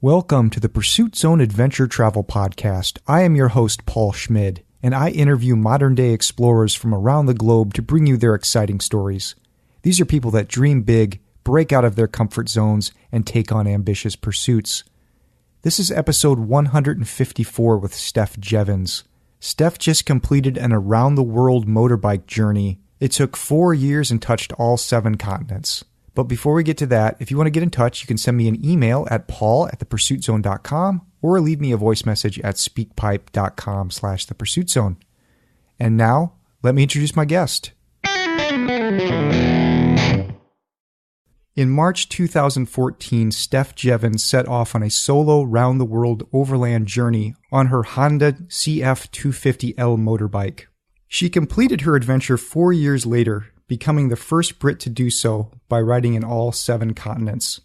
Welcome to the Pursuit Zone Adventure Travel Podcast. I am your host, Paul Schmid, and I interview modern-day explorers from around the globe to bring you their exciting stories. These are people that dream big, break out of their comfort zones, and take on ambitious pursuits. This is episode 154 with Steph Jeavons. Steph just completed an around-the-world motorbike journey. It took 4 years and touched all 7 continents. But before we get to that, if you want to get in touch, you can send me an email at paul@thepursuitzone.com or leave me a voice message at speakpipe.com/thepursuitzone. And now, let me introduce my guest. In March 2014, Steph Jeavons set off on a solo round-the-world overland journey on her Honda CF250L motorbike. She completed her adventure 4 years later, becoming the first Brit to do so by riding in all 7 continents.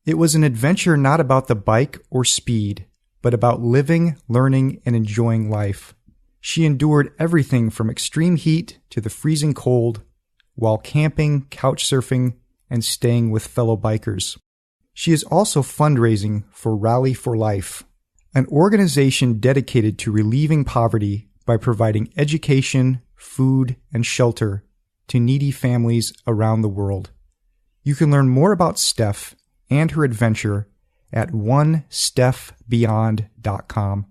It was an adventure not about the bike or speed, but about living, learning, and enjoying life. She endured everything from extreme heat to the freezing cold, while camping, couch surfing, and staying with fellow bikers. She is also fundraising for Rally for Life, an organization dedicated to relieving poverty by providing education, food, and shelter to needy families around the world. You can learn more about Steph and her adventure at onestephbeyond.com.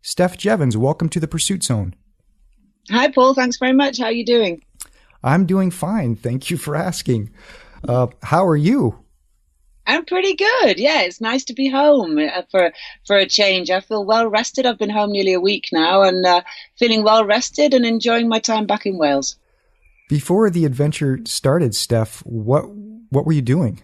Steph Jeavons, welcome to the Pursuit Zone. Hi, Paul. Thanks very much. How are you doing? I'm doing fine. Thank you for asking. How are you? I'm pretty good. Yeah, it's nice to be home for a change. I feel well rested. I've been home nearly a week now and feeling well rested and enjoying my time back in Wales. Before the adventure started, Steph, what were you doing?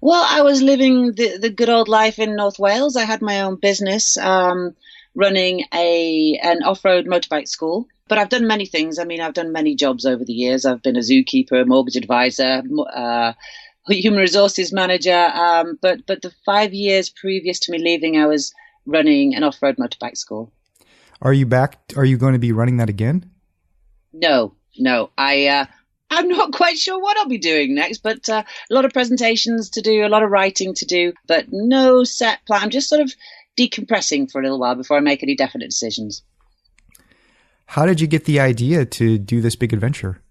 Well, I was living the good old life in North Wales. I had my own business running an off-road motorbike school. But I've done many things. I mean, I've done many jobs over the years. I've been a zookeeper, a mortgage advisor, human resources manager. But the 5 years previous to me leaving, I was running an off-road motorbike school. Are you back? Are you going to be running that again? No. I'm not quite sure what I'll be doing next, but a lot of presentations to do, a lot of writing to do, but no set plan. I'm just sort of decompressing for a little while before I make any definite decisions. How did you get the idea to do this big adventure?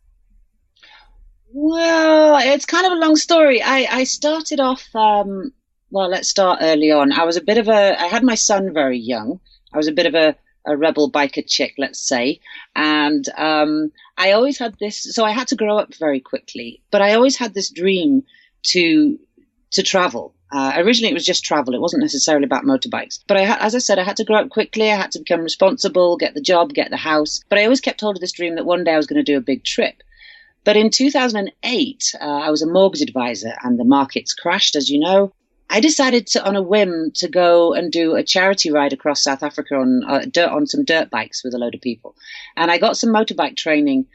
Well, it's kind of a long story. I started off, let's start early on. I had my son very young. I was a bit of a rebel biker chick, let's say. And I always had this, so I had to grow up very quickly, but I always had this dream to travel. Originally, it was just travel. It wasn't necessarily about motorbikes. But as I said, I had to grow up quickly. I had to become responsible, get the job, get the house. But I always kept hold of this dream that one day I was going to do a big trip. But in 2008, I was a mortgage advisor and the markets crashed, as you know. I decided on a whim to go and do a charity ride across South Africa on some dirt bikes with a load of people. And I got some dirt bike training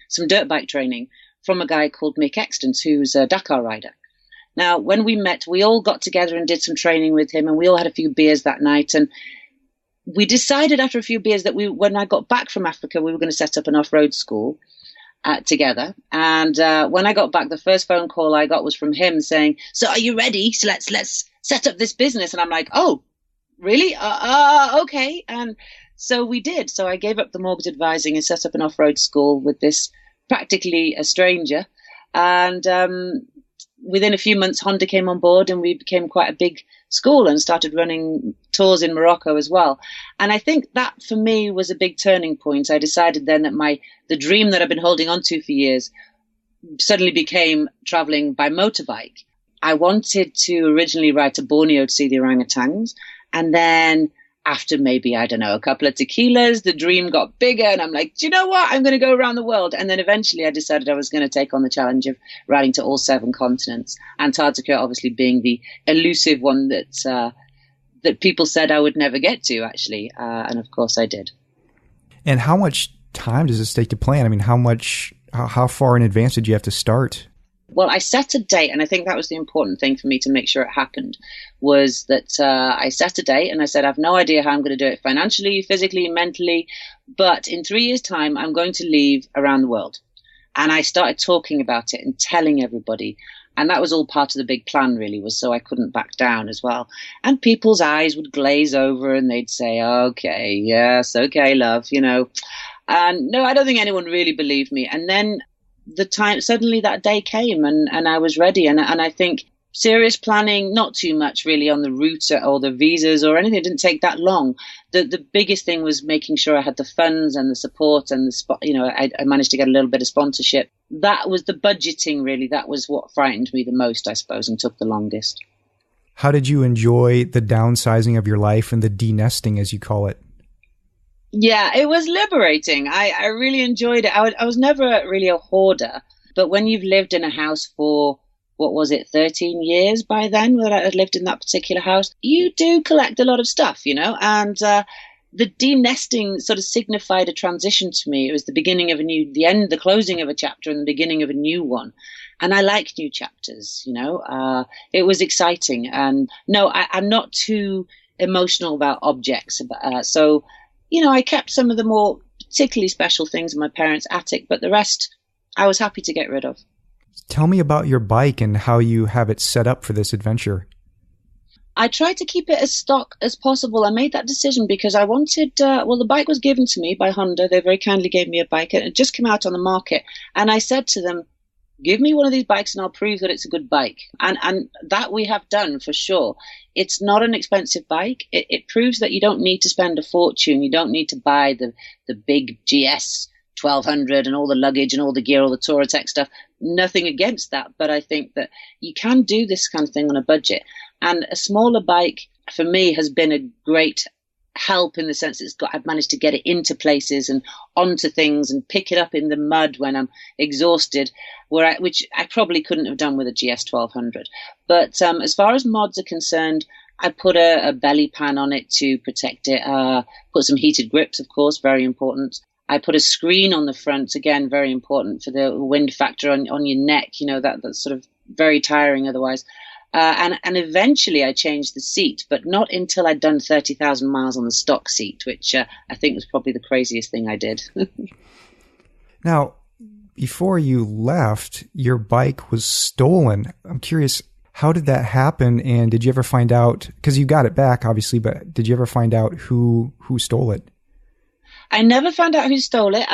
from a guy called Mick Extons, who's a Dakar rider. Now, when we met, we all got together and did some training with him, and we all had a few beers that night. And we decided after a few beers that when I got back from Africa, we were going to set up an off-road school together. And when I got back, the first phone call I got was from him saying, "So are you ready? So let's set up this business." And I'm like, "Oh, really? Okay." And so we did. So I gave up the mortgage advising and set up an off-road school with this practically a stranger. And within a few months, Honda came on board and we became quite a big school and started running tours in Morocco as well. And I think that for me was a big turning point. I decided then that the dream that I've been holding on to for years suddenly became traveling by motorbike. I wanted to originally ride to Borneo to see the orangutans. And then after maybe, I don't know, a couple of tequilas, the dream got bigger. And I'm like, do you know what? I'm going to go around the world. And then eventually I decided I was going to take on the challenge of riding to all 7 continents. Antarctica obviously being the elusive one that people said I would never get to, actually. And of course I did. And how much time does this take to plan? I mean, how far in advance did you have to start? Well, I set a date, and I think that was the important thing for me to make sure it happened, was that I set a date and I said, I have no idea how I'm going to do it financially, physically, mentally, but in 3 years' time, I'm going to leave around the world. And I started talking about it and telling everybody. And that was all part of the big plan, really, was so I couldn't back down as well. And people's eyes would glaze over and they'd say, okay, yes, okay, love, And no, I don't think anyone really believed me. And then suddenly that day came and I was ready. And I think serious planning, not too much really on the route or the visas or anything. It didn't take that long. The biggest thing was making sure I had the funds and the support and I managed to get a little bit of sponsorship. That was the budgeting, really. That was what frightened me the most, I suppose, and took the longest. How did you enjoy the downsizing of your life and the de-nesting, as you call it? Yeah, it was liberating. I really enjoyed it. I was never really a hoarder, but when you've lived in a house for, 13 years by then that I had lived in that particular house, you do collect a lot of stuff, and the de-nesting sort of signified a transition to me. It was the beginning of the closing of a chapter and the beginning of a new one. And I like new chapters, it was exciting. And no, I'm not too emotional about objects. So, I kept some of the more particularly special things in my parents' attic, but the rest I was happy to get rid of. Tell me about your bike and how you have it set up for this adventure. I tried to keep it as stock as possible. I made that decision because I wanted, the bike was given to me by Honda. They very kindly gave me a bike. It had just come out on the market. And I said to them, give me one of these bikes and I'll prove that it's a good bike. And that we have done for sure. It's not an expensive bike. It proves that you don't need to spend a fortune. You don't need to buy the big GS 1200 and all the luggage and all the gear, all the Touratech stuff. Nothing against that, but I think that you can do this kind of thing on a budget. And a smaller bike for me has been a great help in the sense I've managed to get it into places and onto things and pick it up in the mud when I'm exhausted, which I probably couldn't have done with a GS 1200. But as far as mods are concerned, I put a belly pan on it to protect it, put some heated grips, of course, very important. I put a screen on the front, again, very important for the wind factor on your neck, that's sort of very tiring otherwise. And eventually I changed the seat, but not until I'd done 30,000 miles on the stock seat, which I think was probably the craziest thing I did. Now, before you left, your bike was stolen. I'm curious, how did that happen? And did you ever find out, because you got it back, obviously, but did you ever find out who stole it? I never found out who stole it.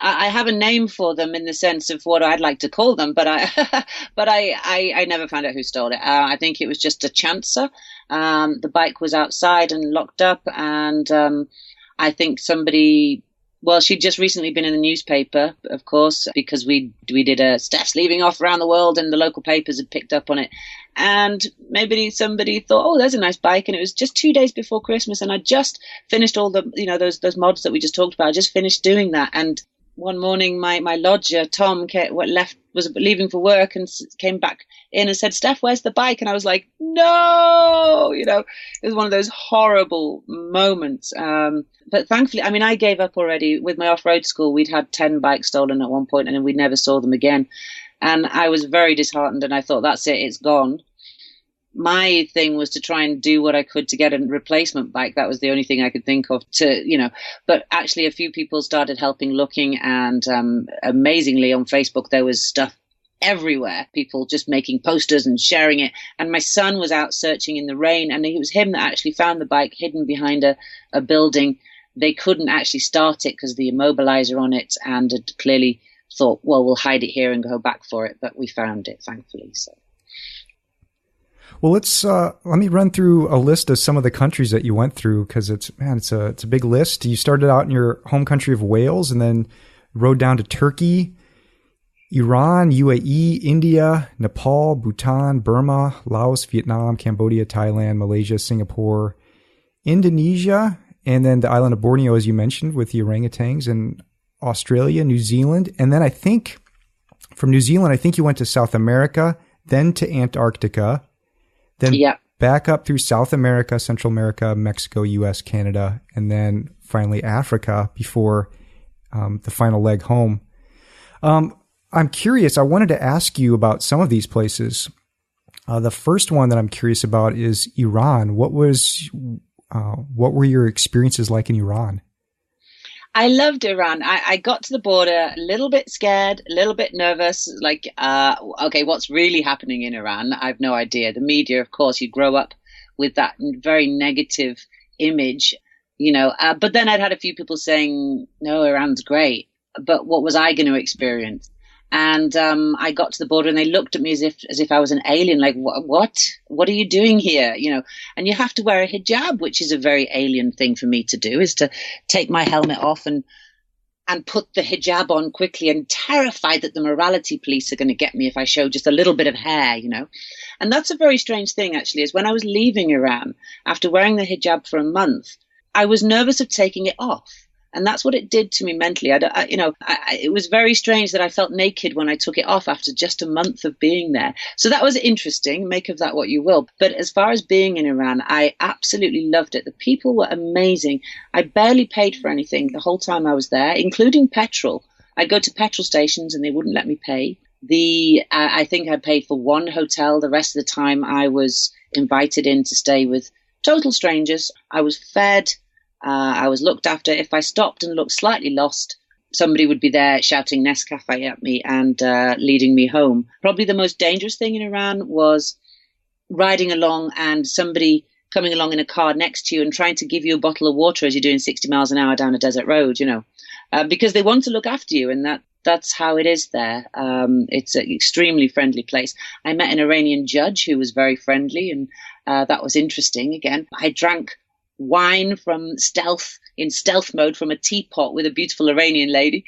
I have a name for them in the sense of what I'd like to call them, but I never found out who stole it. I think it was just a chancer. The bike was outside and locked up, and I think somebody. Well, she'd just recently been in the newspaper, of course, because we did a Steph's leaving off around the world, and the local papers had picked up on it. And maybe somebody thought, oh, there's a nice bike. And it was just 2 days before Christmas. And I just finished all the, those mods that we just talked about. I just finished doing that. And one morning, my lodger, Tom, was leaving for work and came back in and said, Steph, where's the bike? And I was like, no, it was one of those horrible moments. But thankfully, I gave up already. With my off-road school, we'd had 10 bikes stolen at one point and then we never saw them again. And I was very disheartened and I thought, that's it, it's gone. My thing was to try and do what I could to get a replacement bike. That was the only thing I could think of but actually a few people started helping looking, and amazingly on Facebook, there was stuff everywhere, people just making posters and sharing it. And my son was out searching in the rain, and it was him that actually found the bike hidden behind a building. They couldn't actually start it because the immobilizer on it, and had clearly thought, well, we'll hide it here and go back for it. But we found it, thankfully. So. Well, let me run through a list of some of the countries that you went through, because it's a big list. You started out in your home country of Wales and then rode down to Turkey, Iran, UAE, India, Nepal, Bhutan, Burma, Laos, Vietnam, Cambodia, Thailand, Malaysia, Singapore, Indonesia, and then the island of Borneo, as you mentioned, with the orangutans, and Australia, New Zealand. And then I think from New Zealand, you went to South America, then to Antarctica, then back up through South America, Central America, Mexico, US, Canada, and then finally Africa before the final leg home. I'm curious. I wanted to ask you about some of these places. The first one that I'm curious about is Iran. What were your experiences like in Iran? I loved Iran. I got to the border a little bit scared, a little bit nervous, like, okay, what's really happening in Iran? I have no idea. The media, of course, you grow up with that very negative image, but then I'd had a few people saying, no, Iran's great. But what was I going to experience? And I got to the border and they looked at me as if I was an alien, like, what are you doing here? And you have to wear a hijab, which is a very alien thing for me to do, is to take my helmet off and put the hijab on quickly, and terrified that the morality police are going to get me if I show just a little bit of hair, And that's a very strange thing, actually, is when I was leaving Iran, after wearing the hijab for a month, I was nervous of taking it off. And that's what it did to me mentally. It was very strange that I felt naked when I took it off after just a month of being there. So that was interesting. Make of that what you will. But as far as being in Iran, I absolutely loved it. The people were amazing. I barely paid for anything the whole time I was there, including petrol. I'd go to petrol stations and they wouldn't let me pay. I think I paid for one hotel. The rest of the time I was invited in to stay with total strangers. I was fed. I was looked after. If I stopped and looked slightly lost, somebody would be there shouting Nescafe at me and leading me home. Probably the most dangerous thing in Iran was riding along and somebody coming along in a car next to you and trying to give you a bottle of water as you're doing 60 miles an hour down a desert road, because they want to look after you, and that's how it is there. It's an extremely friendly place. I met an Iranian judge who was very friendly, and that was interesting. Again, I drank wine in stealth mode from a teapot with a beautiful Iranian lady,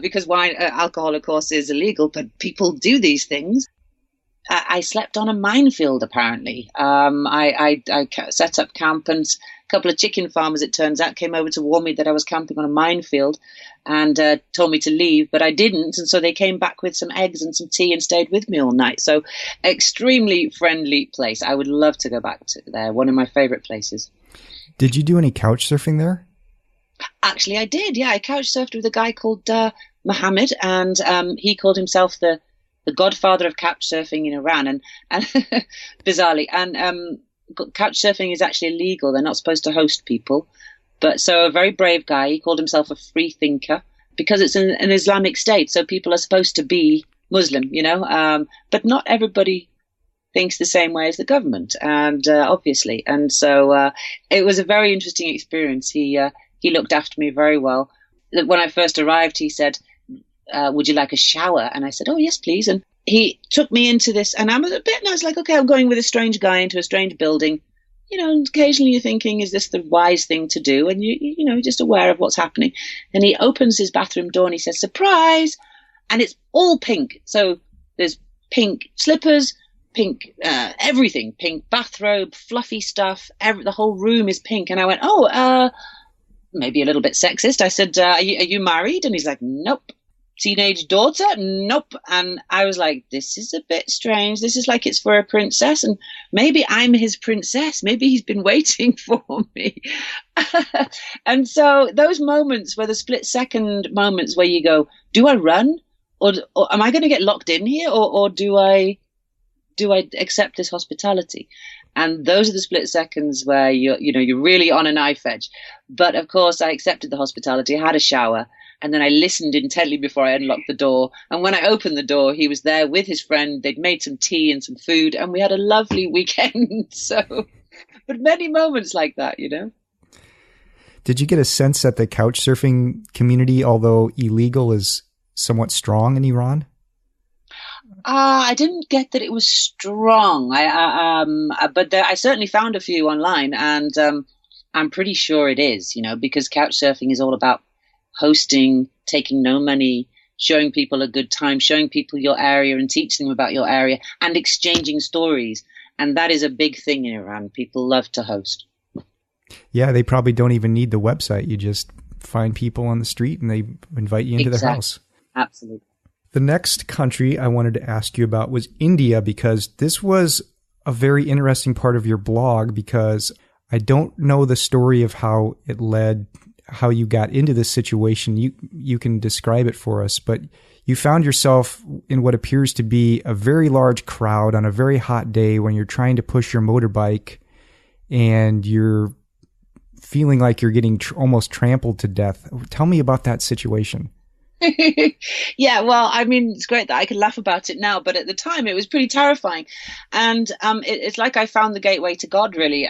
because alcohol, of course, is illegal, but people do these things. I slept on a minefield, apparently. I set up camp, and a couple of chicken farmers, it turns out, came over to warn me that I was camping on a minefield and told me to leave, but I didn't. And so they came back with some eggs and some tea and stayed with me all night. So extremely friendly place. I would love to go back to there. One of my favorite places. Did you do any couch surfing there? Actually, I did. Yeah, I couch surfed with a guy called Mohammed, and he called himself the godfather of couch surfing in Iran, and bizarrely. And couch surfing is actually illegal. They're not supposed to host people. But so a very brave guy, he called himself a free thinker, because it's an Islamic state. So people are supposed to be Muslim, but not everybody thinks the same way as the government, and obviously. And so it was a very interesting experience. He looked after me very well. When I first arrived, he said, would you like a shower? And I said, oh, yes, please. And he took me into this, and I was like, okay, I'm going with a strange guy into a strange building. And occasionally you're thinking, is this the wise thing to do? And you're just aware of what's happening. And he opens his bathroom door and he says, surprise! And it's all pink. So there's pink slippers, pink everything, pink bathrobe, fluffy stuff. The whole room is pink. And I went, maybe a little bit sexist. I said, are you married? And he's like, nope. Teenage daughter? Nope. And I was like, this is a bit strange. This is like it's for a princess, and maybe I'm his princess. Maybe he's been waiting for me. And so those moments were the split second moments where you go, do I run? Or am I going to get locked in here? Or do I accept this hospitality? And those are the split seconds where you're really on a knife edge. But of course, I accepted the hospitality. I had a shower, and then I listened intently before I unlocked the door. And when I opened the door, he was there with his friend. They'd made some tea and some food, and we had a lovely weekend. But many moments like that, Did you get a sense that the couch surfing community, although illegal, is somewhat strong in Iran? I didn't get that it was strong. But I certainly found a few online, and I'm pretty sure it is, because couch surfing is all about hosting, taking no money, showing people a good time, showing people your area and teaching them about your area, and exchanging stories. And that is a big thing in Iran. People love to host. Yeah, they probably don't even need the website. You just find people on the street and they invite you into their house. Absolutely. The next country I wanted to ask you about was India, because this was a very interesting part of your blog, because I don't know the story of how it led, how you got into this situation. You can describe it for us, but you found yourself in what appears to be a very large crowd on a very hot day when you're trying to push your motorbike, and you're feeling like you're getting almost trampled to death. Tell me about that situation. Yeah, well, I mean, it's great that I can laugh about it now, but at the time it was pretty terrifying. And it's like I found the gateway to God, really,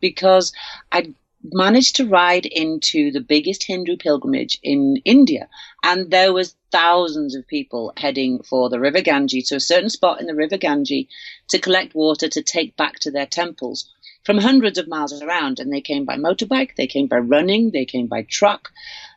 because I managed to ride into the biggest Hindu pilgrimage in India. And there was thousands of people heading for the River Ganges, to a certain spot in the River Ganges, to collect water to take back to their temples from hundreds of miles around. And they came by motorbike, they came by running, they came by truck.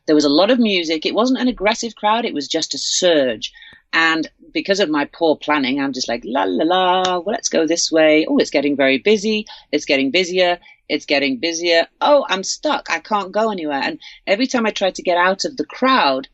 There was a lot of music. It wasn't an aggressive crowd. It was just a surge. And because of my poor planning, I'm just like, la, la, la, well, let's go this way. Oh, it's getting very busy. It's getting busier. It's getting busier. Oh, I'm stuck. I can't go anywhere. And every time I tried to get out of the crowd,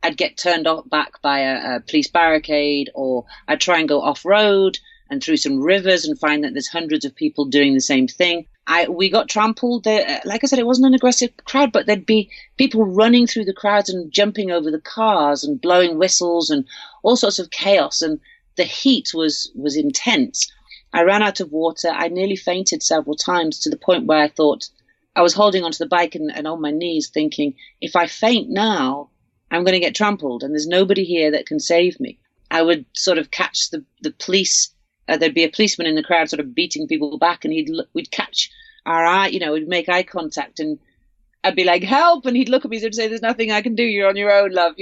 I'd get turned back by a police barricade, or I'd try and go off-road and through some rivers and find that there's hundreds of people doing the same thing. We got trampled. Like I said, it wasn't an aggressive crowd, but there'd be people running through the crowds and jumping over the cars and blowing whistles and all sorts of chaos. And the heat was intense. I ran out of water. I nearly fainted several times, to the point where I thought I was holding onto the bike and on my knees thinking, if I faint now, I'm going to get trampled and there's nobody here that can save me. I would sort of catch the police. There'd be a policeman in the crowd sort of beating people back, and we'd catch our eye, we'd make eye contact, and I'd be like, help, and he'd look at me and say, there's nothing I can do, you're on your own, love,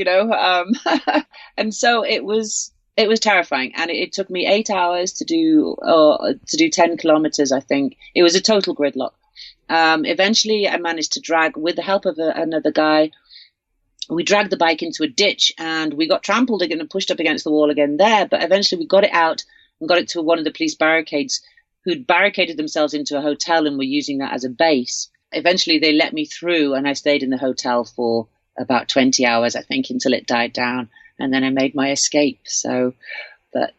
and so it was terrifying. And it took me 8 hours to do 10 kilometers, I think. It was a total gridlock. Eventually I managed to drag, with the help of another guy, we dragged the bike into a ditch, and we got trampled again and pushed up against the wall again there, but eventually we got it out and got it to one of the police barricades, who'd barricaded themselves into a hotel and were using that as a base. Eventually they let me through, and I stayed in the hotel for about 20 hours, I think, until it died down. And then I made my escape. So, but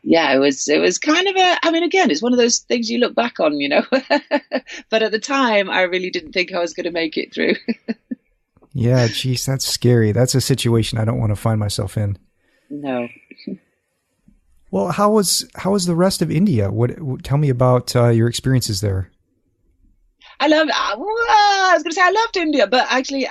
yeah, it was kind of again, it's one of those things you look back on, but at the time I really didn't think I was going to make it through. Yeah, geez, that's scary. That's a situation I don't want to find myself in. No. Well, how was the rest of India? Tell me about your experiences there. I was going to say I loved India, but actually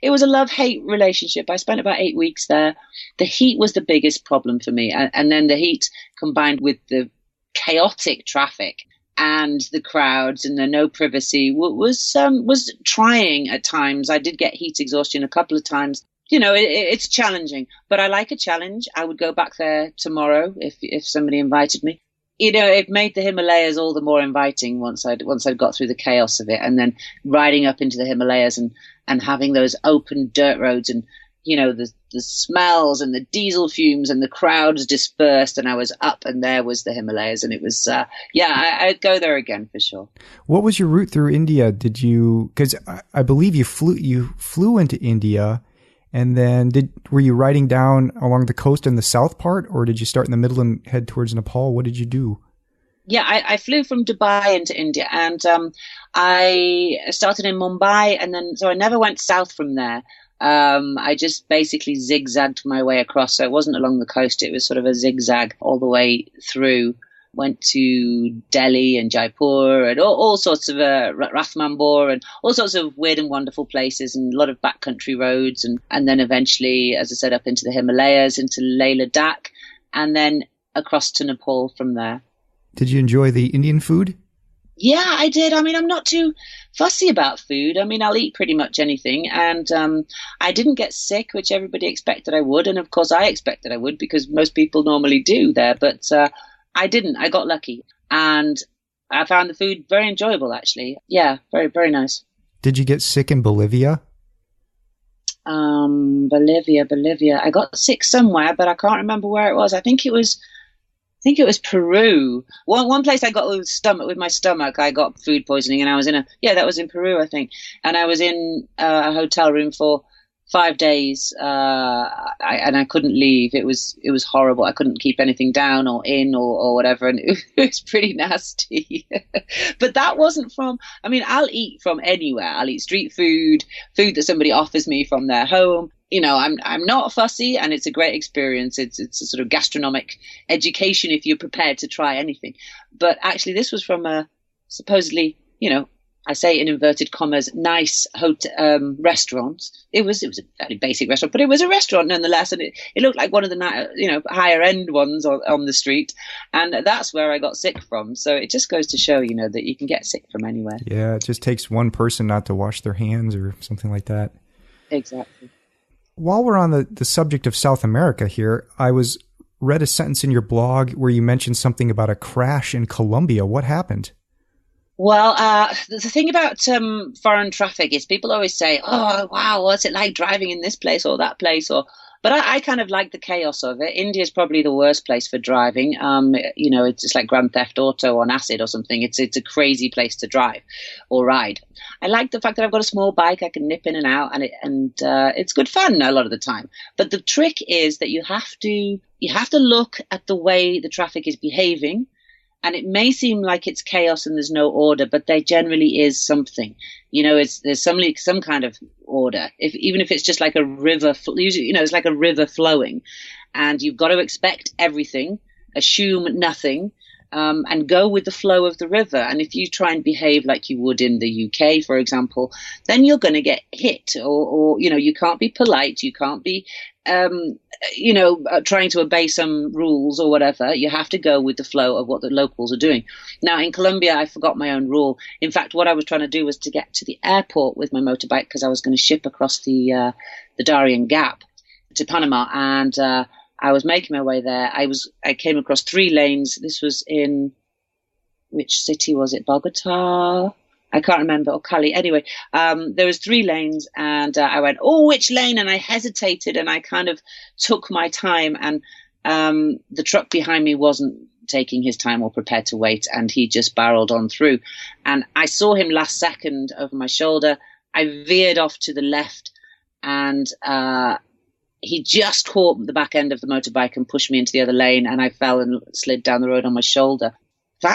it was a love-hate relationship. I spent about 8 weeks there. The heat was the biggest problem for me. And then the heat combined with the chaotic traffic and the crowds and the no privacy was trying at times. I did get heat exhaustion a couple of times. It's challenging, but I like a challenge. I would go back there tomorrow if somebody invited me. It made the Himalayas all the more inviting once I'd got through the chaos of it, and then riding up into the Himalayas and having those open dirt roads, and the smells and the diesel fumes and the crowds dispersed, and I was up, and there was the Himalayas, and it was I'd go there again for sure. What was your route through India? Did you? Because I believe you flew into India. And then were you riding down along the coast in the south part, or did you start in the middle and head towards Nepal? What did you do? Yeah, I flew from Dubai into India, and I started in Mumbai, and then so I never went south from there. I just basically zigzagged my way across. So it wasn't along the coast. It was sort of a zigzag all the way through. Went to Delhi and Jaipur and all sorts of Ranthambore and all sorts of weird and wonderful places, and a lot of backcountry roads, and then eventually, as I said, up into the Himalayas, into Leh Ladakh, and then across to Nepal from there. Did you enjoy the Indian food? Yeah, I did. I'm not too fussy about food. I'll eat pretty much anything, and I didn't get sick, which everybody expected I would, and of course I expected I would, because most people normally do there, but I didn't. I got lucky, and I found the food very enjoyable, actually. Yeah, very, very nice. Did you get sick in Bolivia? Bolivia. I got sick somewhere, but I can't remember where it was. I think it was Peru. One place I got with my stomach, I got food poisoning, and I was that was in Peru, I think. And I was in a hotel room for 5 days, and I couldn't leave. It was horrible. I couldn't keep anything down or in or whatever, and it was pretty nasty. But that wasn't from. I'll eat from anywhere. I'll eat street food that somebody offers me from their home. I'm not fussy, and it's a great experience. It's a sort of gastronomic education if you're prepared to try anything. But actually, this was from a supposedly I say in inverted commas, nice restaurants. It was a fairly basic restaurant, but it was a restaurant nonetheless, and it looked like one of the higher end ones on the street, and that's where I got sick from. So it just goes to show, that you can get sick from anywhere. Yeah, it just takes one person not to wash their hands or something like that. Exactly. While we're on the subject of South America here, I read a sentence in your blog where you mentioned something about a crash in Colombia. What happened? Well, the thing about foreign traffic is people always say, oh, wow, what's it like driving in this place or that place? But I kind of like the chaos of it. India is probably the worst place for driving. It's just like Grand Theft Auto on acid or something. It's a crazy place to drive or ride. I like the fact that I've got a small bike. I can nip in and out, and it's good fun a lot of the time. But the trick is that you have to look at the way the traffic is behaving. And it may seem like it's chaos and there's no order, but there generally is something. There's some kind of order. Even if it's just like a river, usually, it's like a river flowing, and you've got to expect everything, assume nothing, and go with the flow of the river. And if you try and behave like you would in the UK, for example, then you're going to get hit, or you can't be polite, you can't be trying to obey some rules or whatever. You have to go with the flow of what the locals are doing. Now, in Colombia, I forgot my own rule. In fact, what I was trying to do was to get to the airport with my motorbike, because I was going to ship across the Darien Gap to Panama, and I was making my way there. I came across 3 lanes. This was in, which city was it? Bogota? I can't remember, or Cali. Anyway, there was 3 lanes, and I went, oh, which lane? And I hesitated, and I kind of took my time, and the truck behind me wasn't taking his time or prepared to wait, and he just barreled on through. And I saw him last second over my shoulder. I veered off to the left, and he just caught the back end of the motorbike and pushed me into the other lane, and I fell and slid down the road on my shoulder.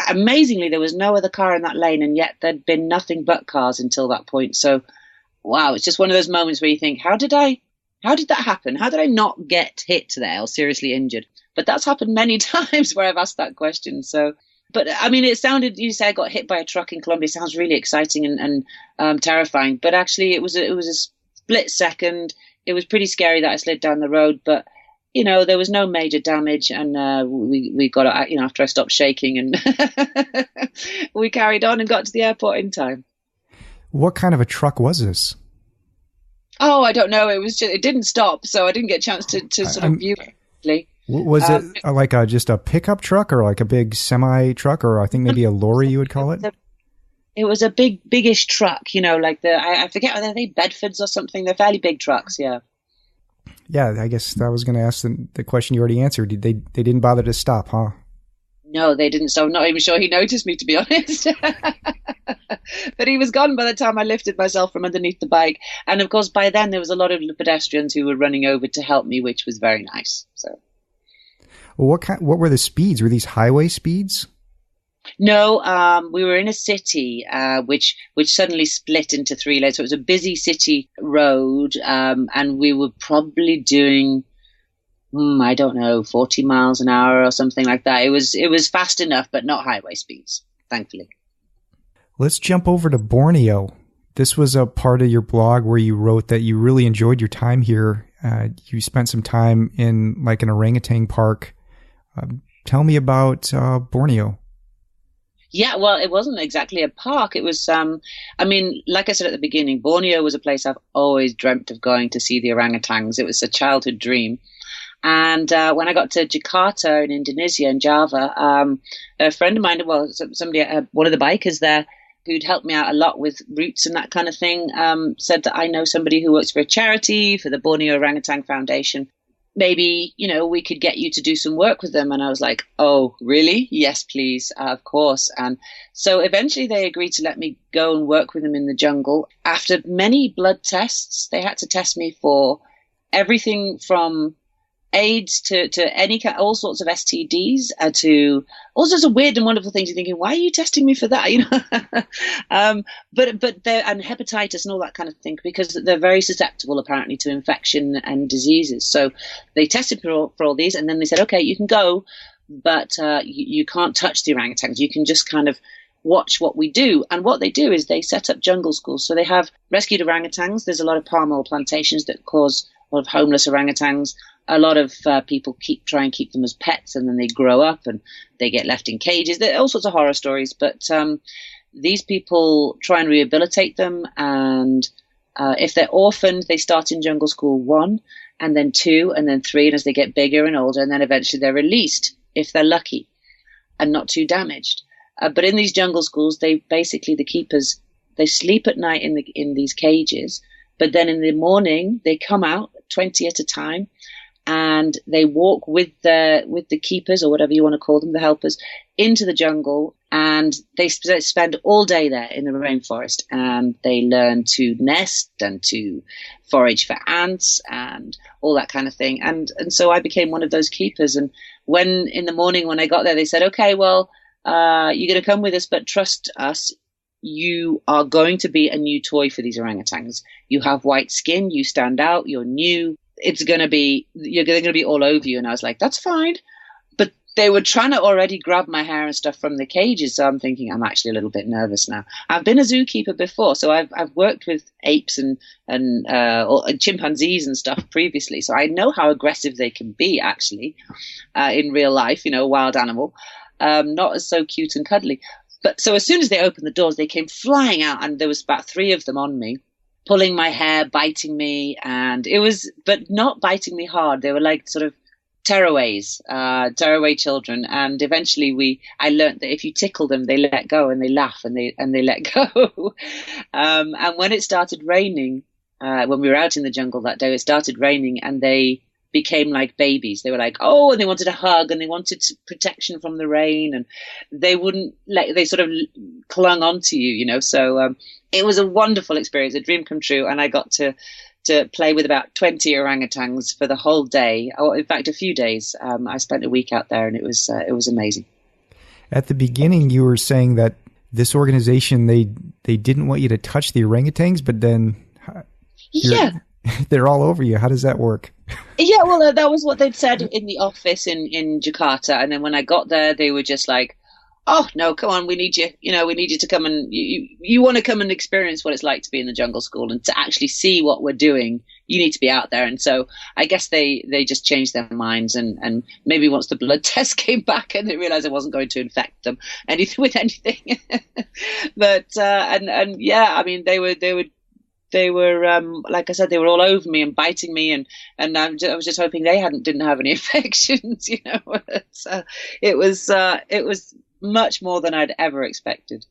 Amazingly, there was no other car in that lane, and yet there'd been nothing but cars until that point. So, wow, it's just one of those moments where you think, how did that happen? How did I not get hit there or seriously injured? But that's happened many times where I've asked that question. So, but I mean, it sounded, you say I got hit by a truck in Colombia. It sounds really exciting and terrifying. But actually, it was a split second. It was pretty scary that I slid down the road, but there was no major damage, and we got out, after I stopped shaking, and we carried on and got to the airport in time. What kind of a truck was this? Oh, I don't know. It didn't stop, so I didn't get a chance to sort of view it. Was it like just a pickup truck, or like a big semi truck, or I think maybe a lorry you would call it? It was a biggish truck, like I forget whether they Bedfords or something. They're fairly big trucks, yeah. Yeah, I guess I was going to ask the question you already answered. They didn't bother to stop, huh? No, they didn't. So I'm not even sure he noticed me, to be honest. But he was gone by the time I lifted myself from underneath the bike. And of course, by then there was a lot of pedestrians who were running over to help me, which was very nice. So, well, what were the speeds? Were these highway speeds? No, we were in a city which suddenly split into 3 lanes. So it was a busy city road, and we were probably doing, I don't know, 40 miles an hour or something like that. It was fast enough, but not highway speeds, thankfully. Let's jump over to Borneo. This was a part of your blog where you wrote that you really enjoyed your time here. You spent some time in like an orangutan park. Tell me about Borneo. Yeah, well, it wasn't exactly a park. It was, like I said at the beginning, Borneo was a place I've always dreamt of going to see the orangutans. It was a childhood dream. And when I got to Jakarta in Indonesia, in Java, a friend of mine, somebody, one of the bikers there, who'd helped me out a lot with routes and that kind of thing, said that I know somebody who works for a charity, for the Borneo Orangutan Foundation. Maybe, we could get you to do some work with them. And I was like, oh, really? Yes, please. Of course. And so eventually they agreed to let me go and work with them in the jungle. After many blood tests, they had to test me for everything from AIDS to any kind, all sorts of STDs, to all sorts of weird and wonderful things. You're thinking, why are you testing me for that? But they're, and hepatitis and all that kind of thing, because they're very susceptible apparently to infection and diseases. So they tested for all these, and then they said, okay, you can go, but you can't touch the orangutans. You can just kind of watch what we do. And what they do is they set up jungle schools. So they have rescued orangutans. There's a lot of palm oil plantations that cause a lot of homeless orangutans. A lot of people try and keep them as pets, and then they grow up and they get left in cages. There are all sorts of horror stories, but these people try and rehabilitate them. And if they're orphaned, they start in jungle school 1, and then 2, and then 3. And as they get bigger and older, and then eventually they're released if they're lucky and not too damaged. But in these jungle schools, the keepers, they sleep at night in these cages. But then in the morning, they come out 20 at a time, and they walk with the keepers, or whatever you want to call them, the helpers, into the jungle, and they spend all day there in the rainforest, and they learn to nest and to forage for ants and all that kind of thing. And so I became one of those keepers. And when in the morning when I got there, they said, okay, well, you're going to come with us, but trust us. You are going to be a new toy for these orangutans. You have white skin. You stand out. You're new. You're going to be all over you. And I was like, that's fine. But they were trying to already grab my hair and stuff from the cages. So I'm thinking I'm actually a little bit nervous now. I've been a zookeeper before. So I've worked with apes and chimpanzees and stuff previously. So I know how aggressive they can be actually in real life, wild animal. Not as so cute and cuddly. But so as soon as they opened the doors, they came flying out, and there was about 3 of them on me, pulling my hair, biting me, but not biting me hard. They were like sort of tearaway children. And eventually I learned that if you tickle them, they let go, and they laugh, and they let go. And when it started raining, when we were out in the jungle that day, it started raining, and they became like babies. They were like, oh, and they wanted a hug, and they wanted protection from the rain, and they sort of clung on to you, So it was a wonderful experience, a dream come true. And I got to play with about 20 orangutans for the whole day, or in fact, a few days. I spent a week out there, and it was amazing. At the beginning, you were saying that this organization, they didn't want you to touch the orangutans, but then they're all over you. How does that work? Yeah, well, that was what they'd said in the office in Jakarta. And then when I got there, they were just like, oh, no, come on, we need you. We need you to come and you want to come and experience what it's like to be in the jungle school and to actually see what we're doing. You need to be out there. And so I guess they just changed their minds. And maybe once the blood test came back and they realized I wasn't going to infect them with anything. But, yeah, I mean, they were, like I said, they were all over me and biting me, and I was just hoping they didn't have any infections, So it was much more than I'd ever expected.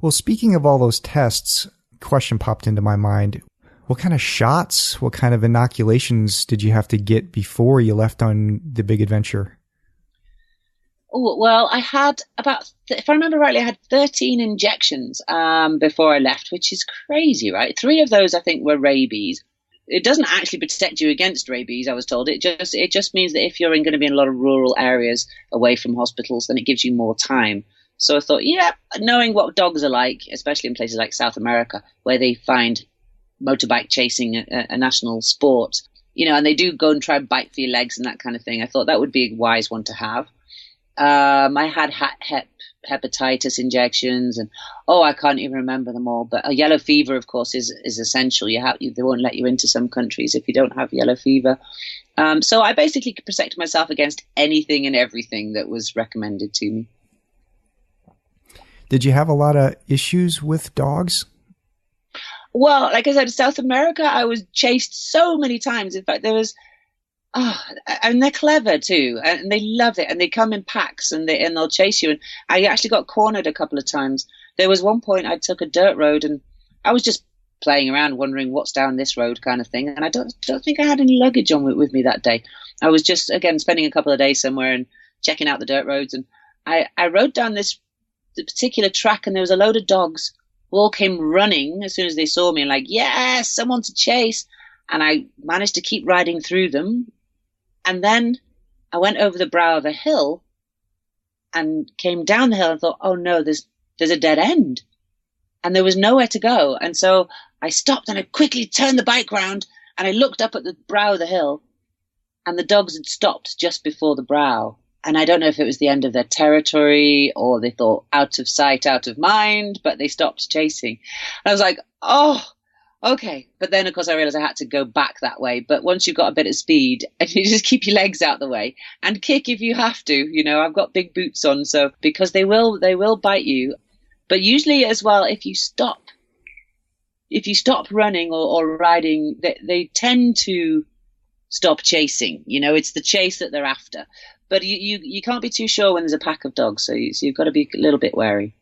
Well, speaking of all those tests, a question popped into my mind. What kind of shots, what kind of inoculations did you have to get before you left on the big adventure? Oh, well, I had if I remember rightly, I had 13 injections before I left, which is crazy, right? 3 of those, I think, were rabies. It doesn't actually protect you against rabies, I was told. It just means that if you're going to be in a lot of rural areas away from hospitals, then it gives you more time. So I thought, yeah, knowing what dogs are like, especially in places like South America, where they find motorbike chasing a national sport, and they do go and try and bite for your legs and that kind of thing, I thought that would be a wise one to have. I had hepatitis injections, and I can't even remember them all. But yellow fever, of course, is essential. They won't let you into some countries if you don't have yellow fever. So I basically protected myself against anything and everything that was recommended to me. Did you have a lot of issues with dogs? Well, like I said, South America, I was chased so many times. In fact, there was. And they're clever too, and they love it, and they come in packs, and they'll chase you. And I actually got cornered a couple of times. There was one point I took a dirt road, and I was just playing around, wondering what's down this road, kind of thing. And I don't think I had any luggage on with me that day. I was just spending a couple of days somewhere and checking out the dirt roads. And I rode down the particular track, and there was a load of dogs who all came running as soon as they saw me, and like, yes, someone to chase. And I managed to keep riding through them. And then I went over the brow of a hill and came down the hill and thought, oh no, there's a dead end. And there was nowhere to go. And so I stopped and I quickly turned the bike round and I looked up at the brow of the hill, and the dogs had stopped just before the brow. And I don't know if it was the end of their territory or they thought out of sight, out of mind, but they stopped chasing. And I was like, oh, okay. But then, of course, I realized I had to go back that way. But once you've got a bit of speed, you just keep your legs out the way and kick if you have to. I've got big boots on, so because they will bite you. But usually as well, if you stop running or riding, they tend to stop chasing. It's the chase that they're after. But you can't be too sure when there's a pack of dogs, so you've got to be a little bit wary.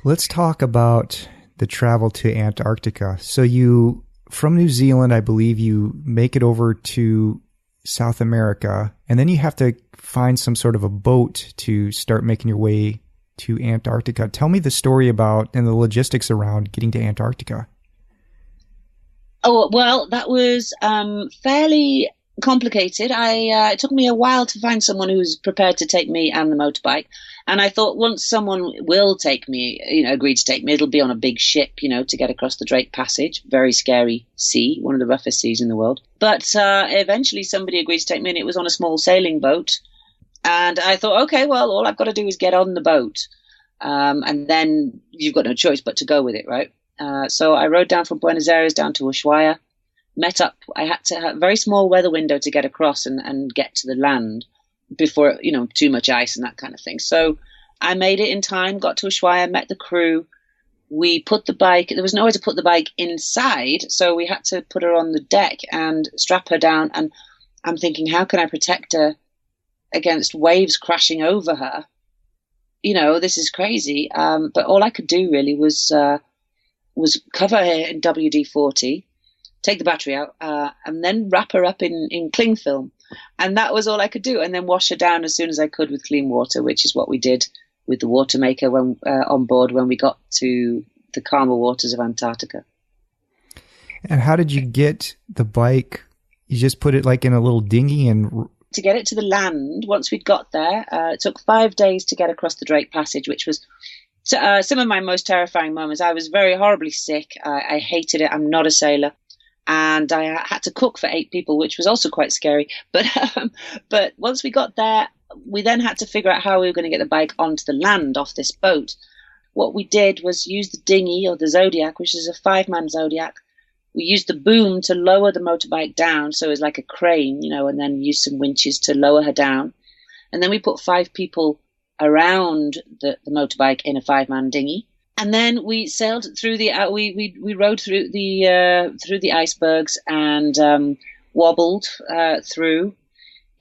Let's talk about the travel to Antarctica. So you, from New Zealand, I believe you make it over to South America, and then you have to find some sort of a boat to start making your way to Antarctica. Tell me the story about and the logistics around getting to Antarctica. Oh, well, that was fairly complicated. It took me a while to find someone who was prepared to take me and the motorbike. And I thought once someone will take me, agree to take me, it'll be on a big ship, to get across the Drake Passage. Very scary sea, one of the roughest seas in the world. But eventually somebody agreed to take me, and it was on a small sailing boat. And I thought, okay, well, all I've got to do is get on the boat. And then you've got no choice but to go with it, right? So I rode down from Buenos Aires down to Ushuaia. Met up. I had to have a very small weather window to get across and get to the land before, too much ice and that kind of thing. So I made it in time, got to Ushuaia, met the crew. We put the bike, there was nowhere to put the bike inside, so we had to put her on the deck and strap her down. And I'm thinking, how can I protect her against waves crashing over her? This is crazy. But all I could do really was cover her in WD-40, take the battery out, and then wrap her up in cling film. And that was all I could do. And then wash her down as soon as I could with clean water, which is what we did with the water maker when on board when we got to the calmer waters of Antarctica. And how did you get the bike? You just put it like in a little dinghy and... To get it to the land, once we'd got there, it took 5 days to get across the Drake Passage, which was some of my most terrifying moments. I was very horribly sick. I hated it. I'm not a sailor. And I had to cook for 8 people, which was also quite scary. But once we got there, we then had to figure out how we were going to get the bike onto the land off this boat. What we did was use the dinghy or the Zodiac, which is a 5-man Zodiac. We used the boom to lower the motorbike down, so it was like a crane, and then use some winches to lower her down. And then we put 5 people around the motorbike in a 5-man dinghy. And then we sailed through we rode through the icebergs and wobbled through.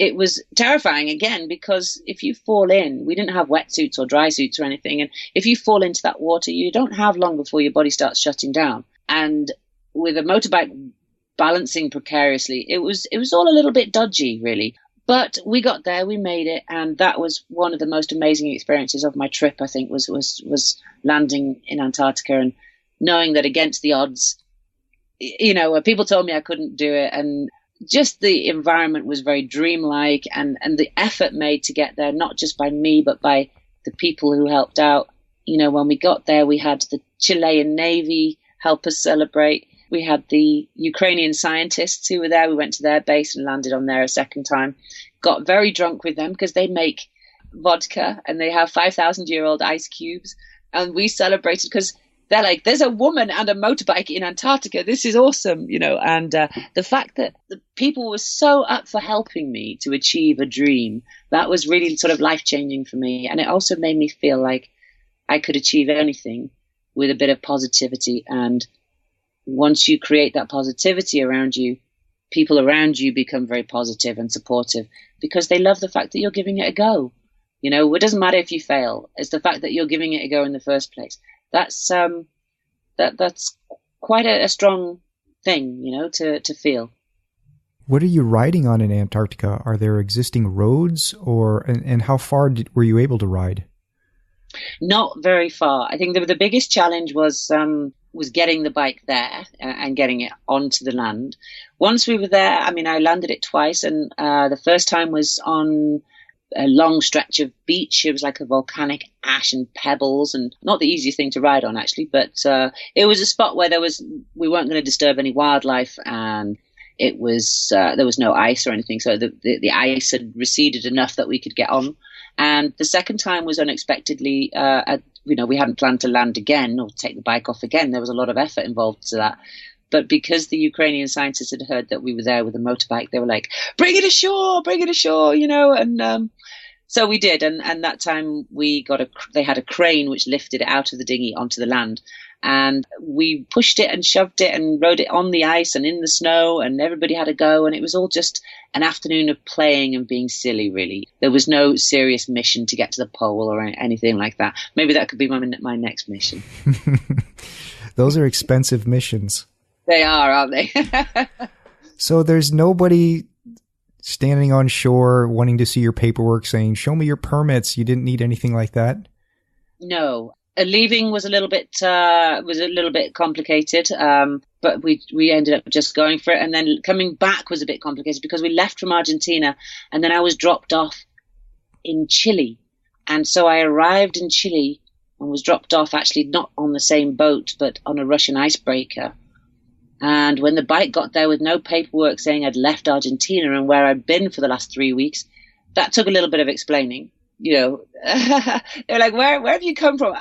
It was terrifying again because if you fall in, we didn't have wetsuits or dry suits or anything, and if you fall into that water, you don't have long before your body starts shutting down. And with a motorbike balancing precariously, it was all a little bit dodgy, really. But we got there, we made it, and that was one of the most amazing experiences of my trip, I think, was landing in Antarctica and knowing that against the odds, people told me I couldn't do it, and just the environment was very dreamlike, and the effort made to get there, not just by me, but by the people who helped out. When we got there, we had the Chilean Navy help us celebrate. We had the Ukrainian scientists who were there. We went to their base and landed on there a second time. Got very drunk with them because they make vodka and they have 5,000-year-old ice cubes. And we celebrated because they're like, there's a woman and a motorbike in Antarctica. This is awesome, And the fact that the people were so up for helping me to achieve a dream, that was really sort of life-changing for me. And it also made me feel like I could achieve anything with a bit of positivity. And once you create that positivity around you, people around you become very positive and supportive because they love the fact that you're giving it a go. It doesn't matter if you fail. It's the fact that you're giving it a go in the first place. That's quite a strong thing, to feel. What are you riding on in Antarctica? Are there existing roads and how far were you able to ride? Not very far. I think the biggest challenge was getting the bike there and getting it onto the land. Once we were there, I landed it twice, and the first time was on a long stretch of beach. It was like a volcanic ash and pebbles, and not the easiest thing to ride on, actually, but it was a spot where we weren't going to disturb any wildlife, and it was there was no ice or anything, so the ice had receded enough that we could get on. And the second time was unexpectedly, we hadn't planned to land again or take the bike off again. There was a lot of effort involved to that. But because the Ukrainian scientists had heard that we were there with a motorbike, they were like, bring it ashore, and so we did. And that time they had a crane which lifted it out of the dinghy onto the land. And we pushed it and shoved it and rode it on the ice and in the snow, and everybody had a go. And it was all just an afternoon of playing and being silly, really. There was no serious mission to get to the pole or anything like that. Maybe that could be my next mission. Those are expensive missions. They are, aren't they? So there's nobody standing on shore wanting to see your paperwork saying, show me your permits. You didn't need anything like that? No. Leaving was a little bit complicated, but we ended up just going for it. And then coming back was a bit complicated because we left from Argentina, and then I was dropped off in Chile. And so I arrived in Chile and was dropped off, actually not on the same boat, but on a Russian icebreaker. And when the bike got there with no paperwork saying I'd left Argentina and where I'd been for the last 3 weeks, that took a little bit of explaining. They're like, where have you come from?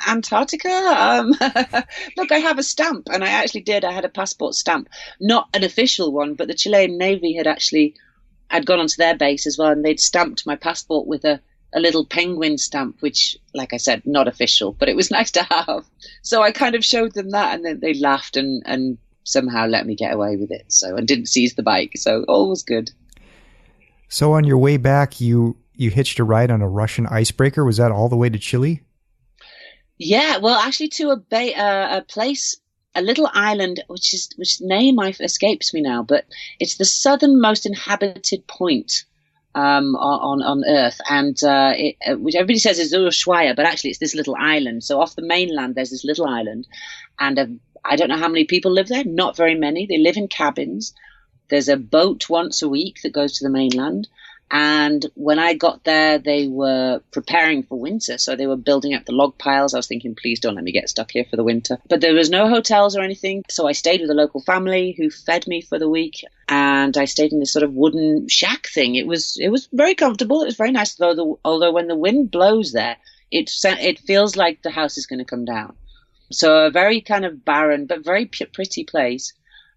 Antarctica. Look, I have a stamp, and I actually did. I had a passport stamp, not an official one, but the Chilean Navy I'd gone onto their base as well, and they'd stamped my passport with a little penguin stamp, which, like I said, not official, but it was nice to have. So I kind of showed them that, and then they laughed and somehow let me get away with it. So, and didn't seize the bike. So all was good. So on your way back, you hitched a ride on a Russian icebreaker. Was that all the way to Chile? Yeah, well, actually to a place, a little island, which name escapes me now, but it's the southernmost inhabited point on Earth, and which everybody says is Ushuaia, but actually it's this little island. So off the mainland, there's this little island, and I don't know how many people live there. Not very many. They live in cabins. There's a boat once a week that goes to the mainland. And when I got there, they were preparing for winter. So they were building up the log piles. I was thinking, please don't let me get stuck here for the winter. But there was no hotels or anything. So I stayed with a local family who fed me for the week. And I stayed in this sort of wooden shack thing. It was very comfortable. It was very nice, although when the wind blows there, it feels like the house is going to come down. So a very kind of barren, but very pretty place.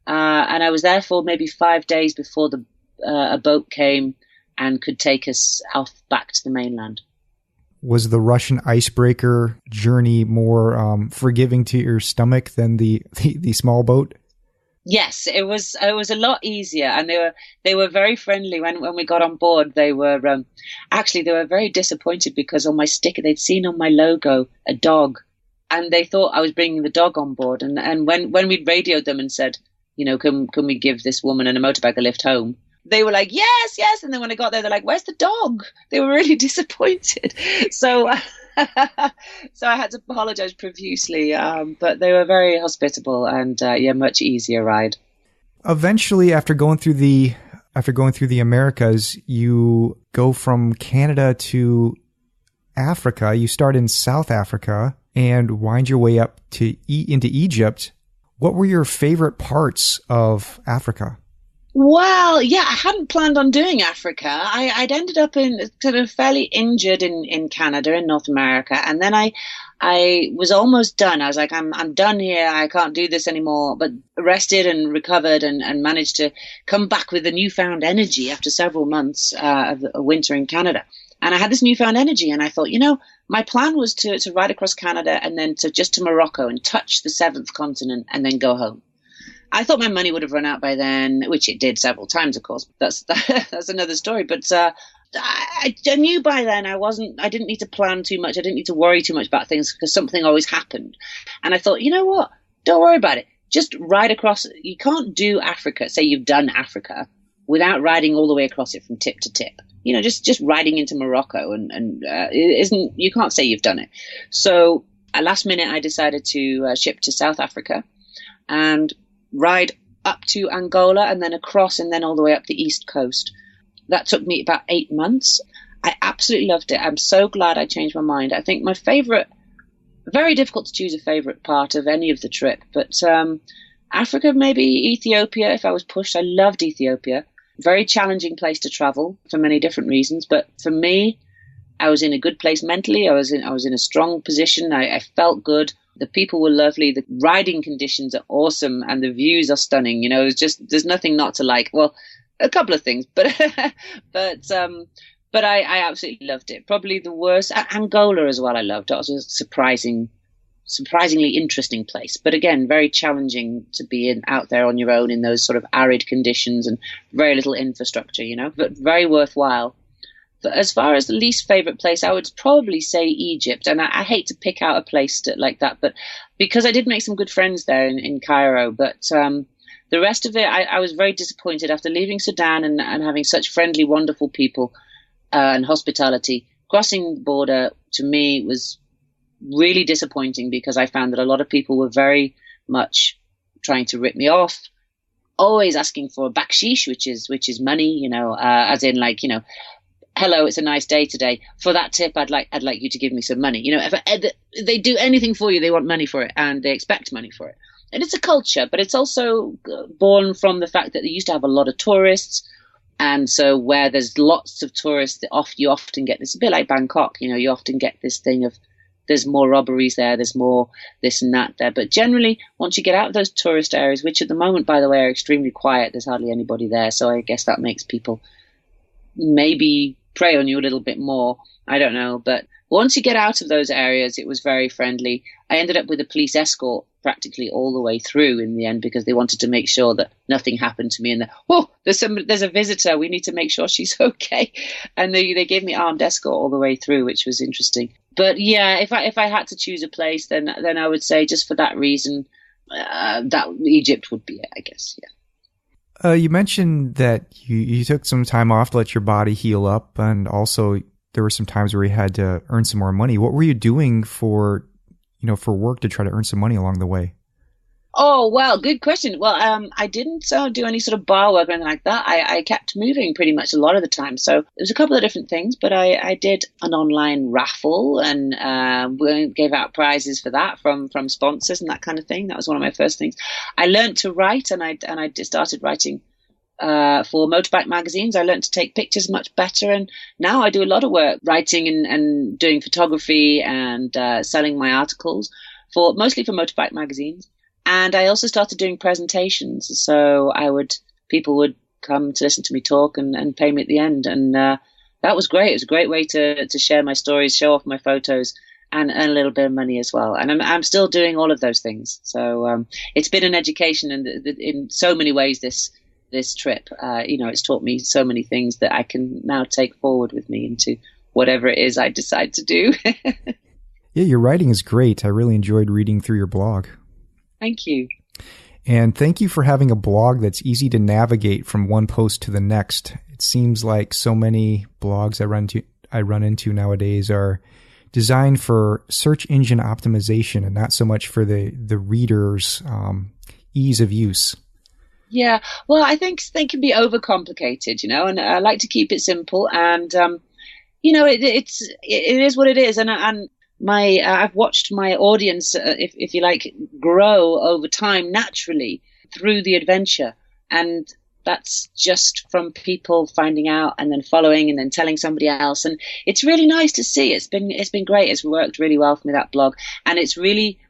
And I was there for maybe 5 days before a boat came and could take us off back to the mainland. Was the Russian icebreaker journey more forgiving to your stomach than the small boat? Yes, it was a lot easier, and they were very friendly when we got on board. They were very disappointed because on my sticker they'd seen on my logo a dog, and they thought I was bringing the dog on board. And when we'd radioed them and said, can we give this woman and a motorbike a lift home? They were like, yes. And then when I got there, they're like, where's the dog? They were really disappointed. So I had to apologize profusely. But they were very hospitable and much easier ride. Eventually, after going through the Americas, you go from Canada to Africa. You start in South Africa and wind your way up into Egypt. What were your favorite parts of Africa? Well, yeah, I hadn't planned on doing Africa. I'd ended up kind of fairly injured in Canada, in North America. And then I was almost done. I was like, I'm done here. I can't do this anymore. But rested and recovered and managed to come back with a newfound energy after several months of a winter in Canada. And I had this newfound energy, and I thought, my plan was to ride across Canada and then to Morocco and touch the seventh continent and then go home. I thought my money would have run out by then, which it did several times, of course. That's another story. But I knew by then I didn't need to plan too much. I didn't need to worry too much about things because something always happened. And I thought, you know what? Don't worry about it. Just ride across. You can't do Africa, say you've done Africa, without riding all the way across it from tip to tip. Just riding into Morocco and you can't say you've done it. So at last minute, I decided to ship to South Africa and ride up to Angola and then across and then all the way up the East Coast. That took me about 8 months. I absolutely loved it. I'm so glad I changed my mind. I think my favorite, very difficult to choose a favorite part of any of the trip, but Africa, maybe Ethiopia if I was pushed. I loved Ethiopia. Very challenging place to travel for many different reasons. But for me, I was in a good place mentally. I was in a strong position. I felt good. The people were lovely. The riding conditions are awesome, and the views are stunning. It's just there's nothing not to like. Well, a couple of things, but but I absolutely loved it. Probably the worst. Angola as well. I loved. That was a surprisingly interesting place. But again, very challenging to be out there on your own in those sort of arid conditions and very little infrastructure. But very worthwhile. But as far as the least favorite place, I would probably say Egypt. And I hate to pick out a place like that, but because I did make some good friends there in Cairo. But the rest of it, I was very disappointed after leaving Sudan and having such friendly, wonderful people and hospitality. Crossing the border to me was really disappointing because I found that a lot of people were very much trying to rip me off, always asking for bakshish, which is money, as in like, hello, it's a nice day today. For that tip, I'd like you to give me some money. If they do anything for you, they want money for it, and they expect money for it. And it's a culture, but it's also born from the fact that they used to have a lot of tourists. And so where there's lots of tourists, you often get this, a bit like Bangkok, you often get this thing of there's more robberies there, there's more this and that there. But generally, once you get out of those tourist areas, which at the moment, by the way, are extremely quiet, there's hardly anybody there. So I guess that makes people maybe prey on you a little bit more. I don't know. But once you get out of those areas, it was very friendly. I ended up with a police escort practically all the way through in the end because they wanted to make sure that nothing happened to me. And there's a visitor. We need to make sure she's okay. And they gave me armed escort all the way through, which was interesting. But yeah, if I had to choose a place, then I would say just for that reason, that Egypt would be it, I guess. Yeah. You mentioned that you took some time off to let your body heal up, and also there were some times where you had to earn some more money. What were you doing for work to try to earn some money along the way? Oh, well, good question. Well, I didn't do any sort of bar work or anything like that. I kept moving pretty much a lot of the time. So there was a couple of different things, but I did an online raffle and we gave out prizes for that from sponsors and that kind of thing. That was one of my first things. I learned to write and I just started writing for motorbike magazines. I learned to take pictures much better, and now I do a lot of work writing and doing photography and selling my articles mostly for motorbike magazines. And I also started doing presentations, so people would come to listen to me talk and pay me at the end, and that was great. It was a great way to share my stories, show off my photos, and earn a little bit of money as well. And I'm still doing all of those things. So it's been an education, and in so many ways this trip, it's taught me so many things that I can now take forward with me into whatever it is I decide to do. Yeah, your writing is great. I really enjoyed reading through your blog. Thank you. And thank you for having a blog that's easy to navigate from one post to the next. It seems like so many blogs I run into nowadays are designed for search engine optimization and not so much for the reader's ease of use. Yeah, well, I think they can be overcomplicated, and I like to keep it simple. And it is what it is. And I've watched my audience, if you like, grow over time naturally through the adventure, and that's just from people finding out and then following and then telling somebody else, and it's really nice to see. It's been great. It's worked really well for me, that blog, and it's really,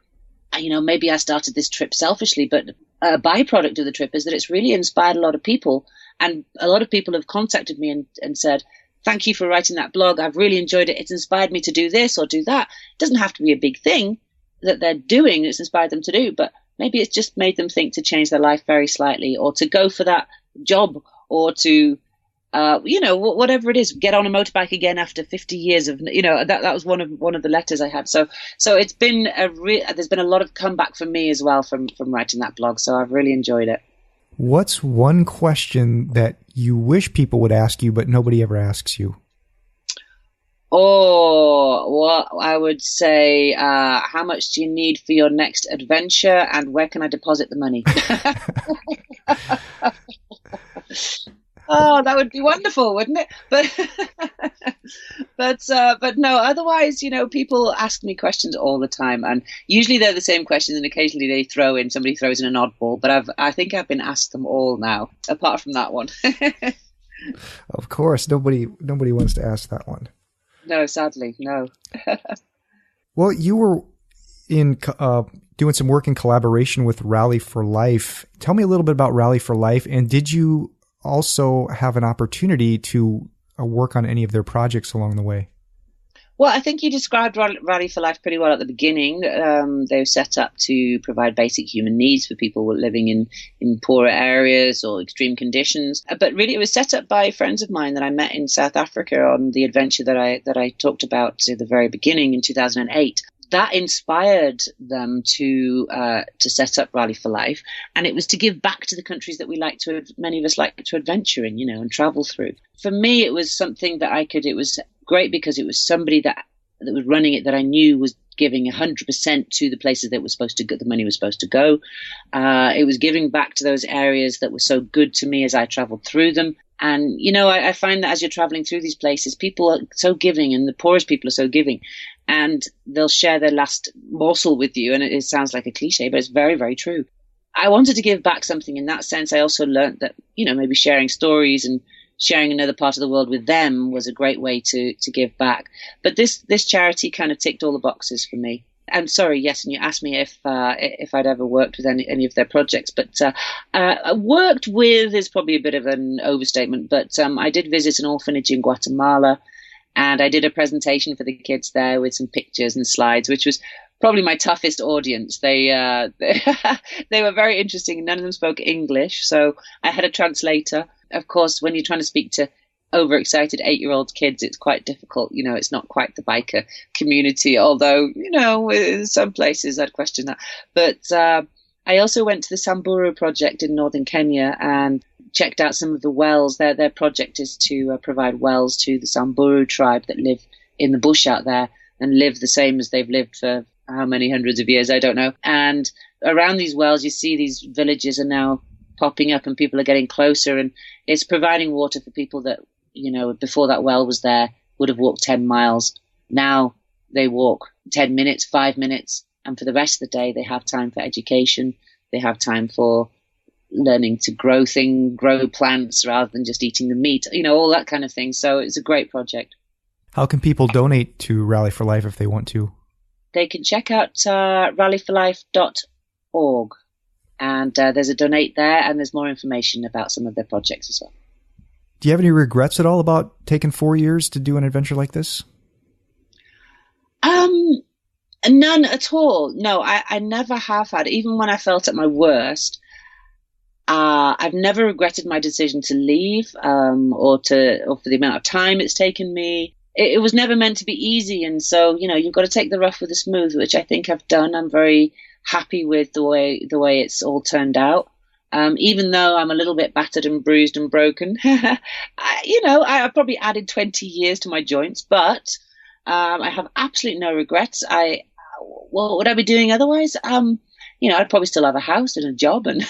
maybe I started this trip selfishly, but a byproduct of the trip is that it's really inspired a lot of people, and a lot of people have contacted me and said, thank you for writing that blog. I've really enjoyed it. It's inspired me to do this or do that. It doesn't have to be a big thing that they're doing that's inspired them to do, but maybe it's just made them think to change their life very slightly, or to go for that job, or to, whatever it is, get on a motorbike again after 50 years of, that was one of the letters I had. So it's been there's been a lot of comeback for me as well from writing that blog. So I've really enjoyed it. What's one question that you wish people would ask you, but nobody ever asks you? Oh, well, I would say, how much do you need for your next adventure, and where can I deposit the money? Oh, that would be wonderful, wouldn't it? But no. Otherwise, people ask me questions all the time, and usually they're the same questions, and occasionally somebody throws in an oddball. But I think I've been asked them all now, apart from that one. Of course, nobody wants to ask that one. No, sadly, no. Well, you were in doing some work in collaboration with Rally for Life. Tell me a little bit about Rally for Life, and did you also have an opportunity to work on any of their projects along the way? Well, I think you described Rally for Life pretty well at the beginning. They were set up to provide basic human needs for people living in poorer areas or extreme conditions. But really, it was set up by friends of mine that I met in South Africa on the adventure that I talked about at the very beginning in 2008. That inspired them to set up Rally for Life, and it was to give back to the countries that many of us like to adventure in, and travel through. For me, it was something that it was great because it was somebody that was running it that I knew was giving 100% to the places that the money was supposed to go. It was giving back to those areas that were so good to me as I traveled through them. And, I find that as you're traveling through these places, people are so giving, and the poorest people are so giving, and they'll share their last morsel with you. And it sounds like a cliche, but it's very, very true. I wanted to give back something in that sense. I also learned that, maybe sharing stories and sharing another part of the world with them was a great way to give back. But this charity kind of ticked all the boxes for me. I'm sorry, yes, and you asked me if I'd ever worked with any of their projects, but worked with is probably a bit of an overstatement, but I did visit an orphanage in Guatemala, and I did a presentation for the kids there with some pictures and slides, which was probably my toughest audience. They were very interesting. None of them spoke English, so I had a translator. Of course, when you're trying to speak to overexcited 8-year-old kids, it's quite difficult. It's not quite the biker community, although, in some places I'd question that. But I also went to the Samburu project in northern Kenya and checked out some of the wells. Their project is to provide wells to the Samburu tribe that live in the bush out there and live the same as they've lived for how many hundreds of years, I don't know. And around these wells, you see these villages are now popping up and people are getting closer, and it's providing water for people that, before that well was there, would have walked 10 miles. Now they walk 10 minutes, 5 minutes, and for the rest of the day, they have time for education. They have time for learning to grow plants rather than just eating the meat, all that kind of thing. So it's a great project. How can people donate to Rally for Life if they want to? They can check out rallyforlife.org, and there's a donate there, and there's more information about some of their projects as well. Do you have any regrets at all about taking 4 years to do an adventure like this? None at all. No, I never have had. Even when I felt at my worst, I've never regretted my decision to leave, or for the amount of time it's taken me. It was never meant to be easy, and so you've got to take the rough with the smooth, which I think I've done. I'm very happy with the way it's all turned out. Even though I'm a little bit battered and bruised and broken, I probably added 20 years to my joints, but I have absolutely no regrets. What would I be doing otherwise? I'd probably still have a house and a job and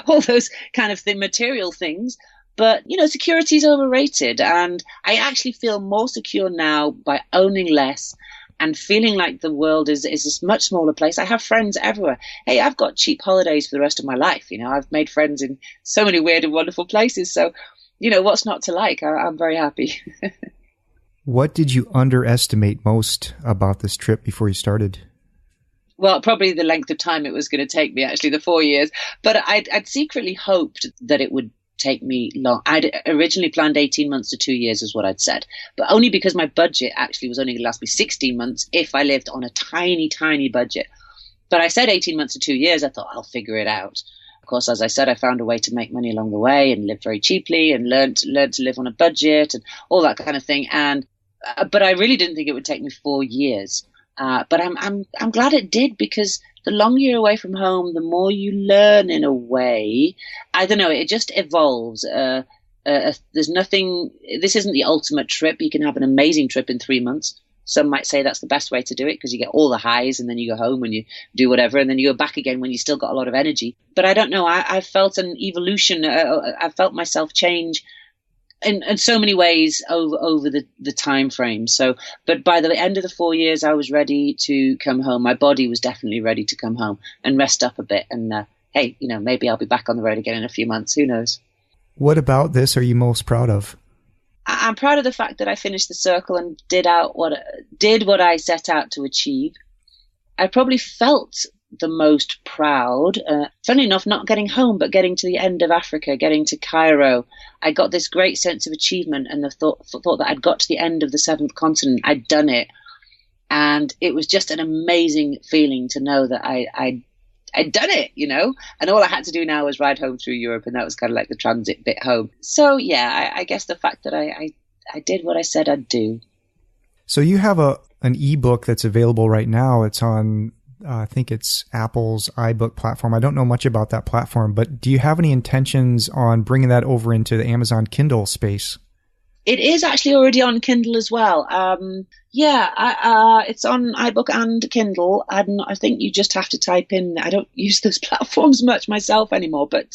all those kind of material things. But, security is overrated, and I actually feel more secure now by owning less and feeling like the world is a much smaller place. I have friends everywhere. Hey, I've got cheap holidays for the rest of my life. I've made friends in so many weird and wonderful places. So, what's not to like? I'm very happy. What did you underestimate most about this trip before you started? Well, probably the length of time it was going to take me, actually, the 4 years. But I'd secretly hoped that it would take me long. I'd originally planned 18 months to 2 years is what I'd said, but only because my budget actually was only going to last me 16 months if I lived on a tiny, tiny budget. But I said 18 months to 2 years. I thought I'll figure it out. Of course, as I said, I found a way to make money along the way and lived very cheaply and learned to live on a budget and all that kind of thing. And but I really didn't think it would take me 4 years. But I'm glad it did, because the longer you're away from home, the more you learn in a way. I don't know, it just evolves. There's nothing, this isn't the ultimate trip. You can have an amazing trip in 3 months. Some might say that's the best way to do it because you get all the highs and then you go home and you do whatever and then you go back again when you still got a lot of energy. But I don't know, I felt an evolution. I felt myself change in so many ways over the time frame. So, but by the end of the 4 years, I was ready to come home. My body was definitely ready to come home and rest up a bit. And hey, maybe I'll be back on the road again in a few months. Who knows? What about this are you most proud of? I'm proud of the fact that I finished the circle and did what I set out to achieve. I probably felt the most proud, funnily enough, not getting home, but getting to the end of Africa, getting to Cairo. I got this great sense of achievement and the thought that I'd got to the end of the seventh continent. I'd done it. And it was just an amazing feeling to know that I'd done it, and all I had to do now was ride home through Europe. And that was kind of like the transit bit home. So yeah, I guess the fact that I did what I said I'd do. So you have an ebook that's available right now. It's on, I think it's Apple's iBook platform. I don't know much about that platform, but do you have any intentions on bringing that over into the Amazon Kindle space? It is actually already on Kindle as well. It's on iBook and Kindle. I think you just have to type in. I don't use those platforms much myself anymore, but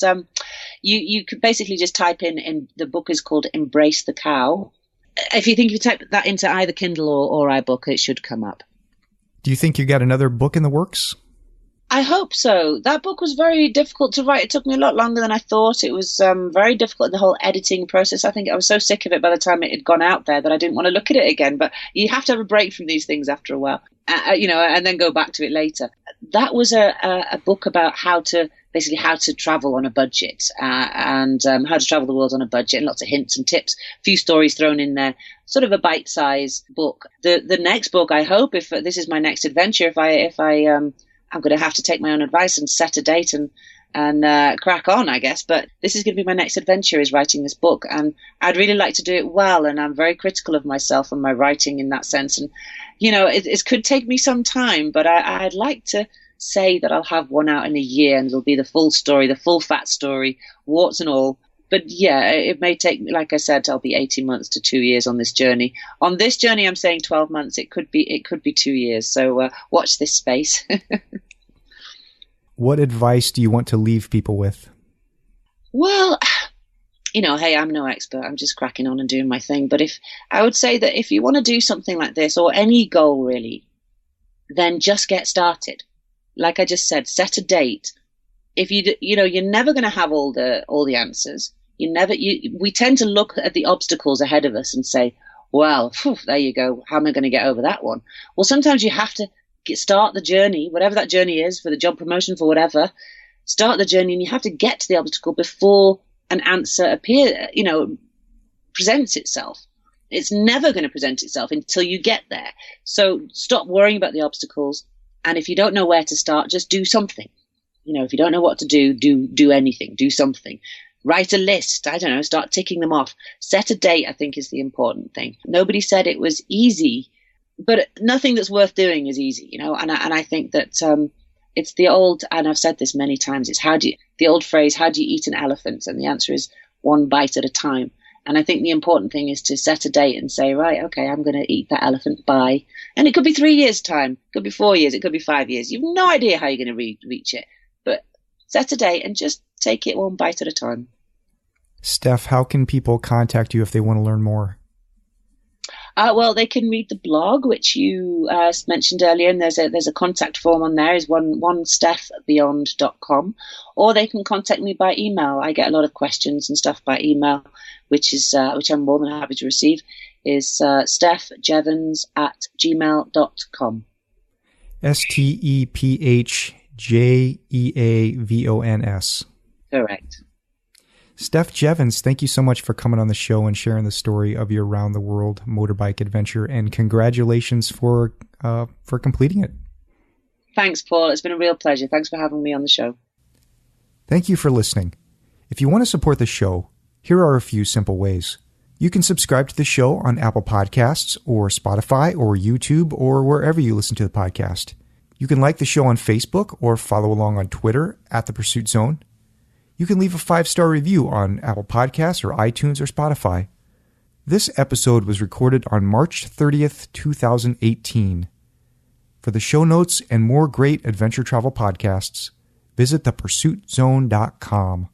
you could basically just type in. The book is called Embrace the Cow. If you type that into either Kindle or iBook, it should come up. Do you think you got another book in the works? I hope so. That book was very difficult to write. It took me a lot longer than I thought. It was very difficult in the whole editing process. I think I was so sick of it by the time it had gone out there that I didn't want to look at it again. But you have to have a break from these things after a while, and then go back to it later. That was a book about how to travel on a budget and how to travel the world on a budget, and lots of hints and tips, a few stories thrown in there, sort of a bite-sized book. The next book, I hope, if this is my next adventure, I'm going to have to take my own advice and set a date and crack on, I guess. But this is going to be my next adventure, is writing this book. And I'd really like to do it well. And I'm very critical of myself and my writing in that sense. And, it could take me some time, but I'd like to say that I'll have one out in a year and it'll be the full story, the full fat story, warts and all. But yeah, it may take me, like I said, I'll be 18 months to 2 years on this journey. On this journey, I'm saying 12 months. It could be 2 years. So watch this space. What advice do you want to leave people with? Well, hey, I'm no expert. I'm just cracking on and doing my thing. But I would say that if you want to do something like this, or any goal really, then just get started. Like I just said, set a date. If you're never going to have all the answers. We tend to look at the obstacles ahead of us and say, well, there you go. How am I going to get over that one? Well, sometimes you have to start the journey, whatever that journey is, for the job promotion, for whatever. Start the journey, and you have to get to the obstacle before an answer presents itself. It's never going to present itself until you get there. So stop worrying about the obstacles. And if you don't know where to start, just do something. If you don't know what to do anything, do something. Write a list. I don't know, start ticking them off. Set a date, I think, is the important thing. Nobody said it was easy, but nothing that's worth doing is easy, and I think that it's the old, and I've said this many times, it's the old phrase, how do you eat an elephant? And the answer is one bite at a time. And I think the important thing is to set a date and say, right, okay, I'm going to eat that elephant by, and it could be 3 years' time, it could be 4 years, it could be 5 years. You've no idea how you're going to reach it, but set a date and just take it one bite at a time. Steph, how can people contact you if they want to learn more? Well, they can read the blog, which you mentioned earlier, and there's a contact form on there, is onestephbeyond.com, or they can contact me by email. I get a lot of questions and stuff by email, which I'm more than happy to receive, is stephjeavons@gmail.com. STEPHJEAVONS. Correct. Steph Jeavons, thank you so much for coming on the show and sharing the story of your round-the-world motorbike adventure, and congratulations for completing it. Thanks, Paul. It's been a real pleasure. Thanks for having me on the show. Thank you for listening. If you want to support the show, here are a few simple ways. You can subscribe to the show on Apple Podcasts or Spotify or YouTube or wherever you listen to the podcast. You can like the show on Facebook or follow along on Twitter @ThePursuitZone. You can leave a 5-star review on Apple Podcasts or iTunes or Spotify. This episode was recorded on March 30th, 2018. For the show notes and more great adventure travel podcasts, visit thepursuitzone.com.